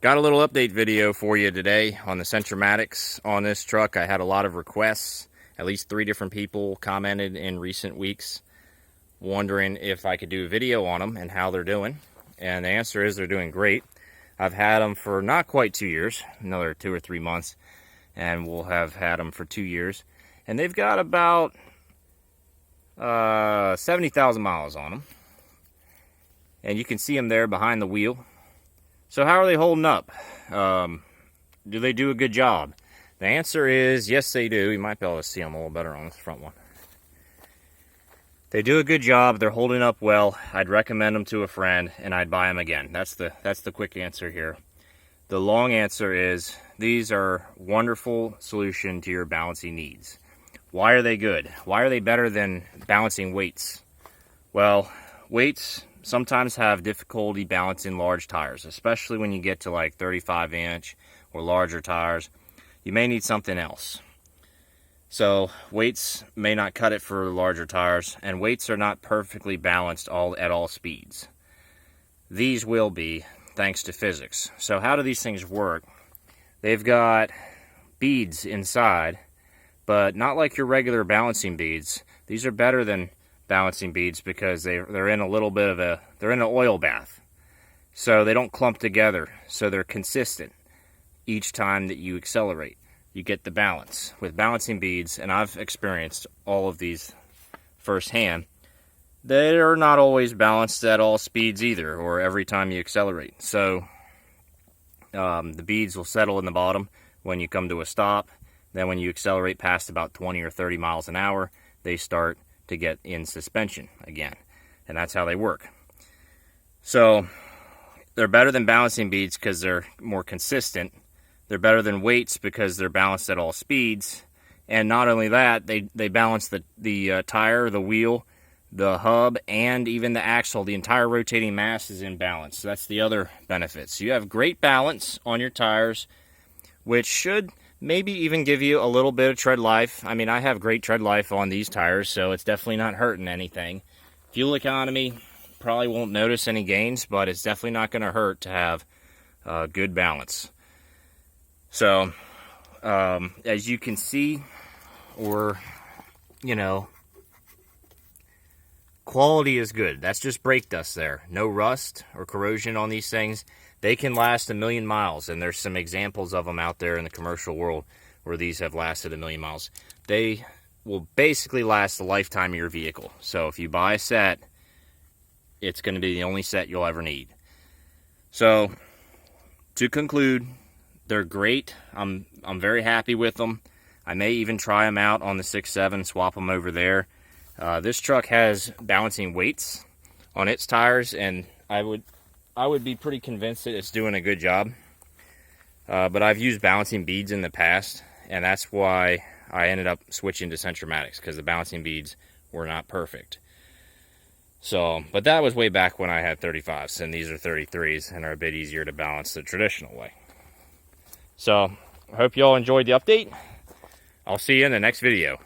Got a little update video for you today on the Centramatics on this truck. I had a lot of requests. At least 3 different people commented in recent weeks wondering if I could do a video on them and how they're doing. And the answer is they're doing great. I've had them for not quite 2 years, another 2 or 3 months, and we'll have had them for 2 years. And they've got about 70,000 miles on them. And you can see them there behind the wheel. So how are they holding up? Do they do a good job? The answer is yes, they do. You might be able to see them a little better on this front one. They do a good job. They're holding up well. I'd recommend them to a friend, and I'd buy them again. That's the quick answer here. The long answer is these are a wonderful solution to your balancing needs. Why are they good? Why are they better than balancing weights? Well, weights sometimes have difficulty balancing large tires, especially when you get to like 35-inch or larger tires. You may need something else. So weights may not cut it for larger tires, and weights are not perfectly balanced at all speeds. These will be, thanks to physics. So how do these things work? They've got beads inside, but not like your regular balancing beads. These are better than balancing beads because they're in a little bit of they're in an oil bath. So they don't clump together, so they're consistent. Each time that you accelerate, you get the balance. With balancing beads, and I've experienced all of these firsthand, they are not always balanced at all speeds either, or every time you accelerate. So the beads will settle in the bottom when you come to a stop. Then when you accelerate past about 20 or 30 miles an hour, they start to get in suspension again. And that's how they work. So they're better than balancing beads because they're more consistent. They're better than weights because they're balanced at all speeds. And not only that, they balance the tire, the wheel, the hub, and even the axle. The entire rotating mass is in balance. So that's the other benefit. So you have great balance on your tires, which should maybe even give you a little bit of tread life. I mean, I have great tread life on these tires, so it's definitely not hurting anything. Fuel economy, probably won't notice any gains, but it's definitely not going to hurt to have good balance. So, as you can see, quality is good. That's just brake dust there. No rust or corrosion on these things. They can last 1,000,000 miles, and there's some examples of them out there in the commercial world where these have lasted 1,000,000 miles. They will basically last the lifetime of your vehicle. So if you buy a set, it's going to be the only set you'll ever need. So to conclude, they're great. I'm very happy with them. I may even try them out on the 6.7, swap them over there. This truck has balancing weights on its tires, and I would be pretty convinced that it's doing a good job. But I've used balancing beads in the past, and that's why I ended up switching to Centramatics, because the balancing beads were not perfect. So, but that was way back when I had 35s, and these are 33s, and are a bit easier to balance the traditional way. So, I hope you all enjoyed the update. I'll see you in the next video.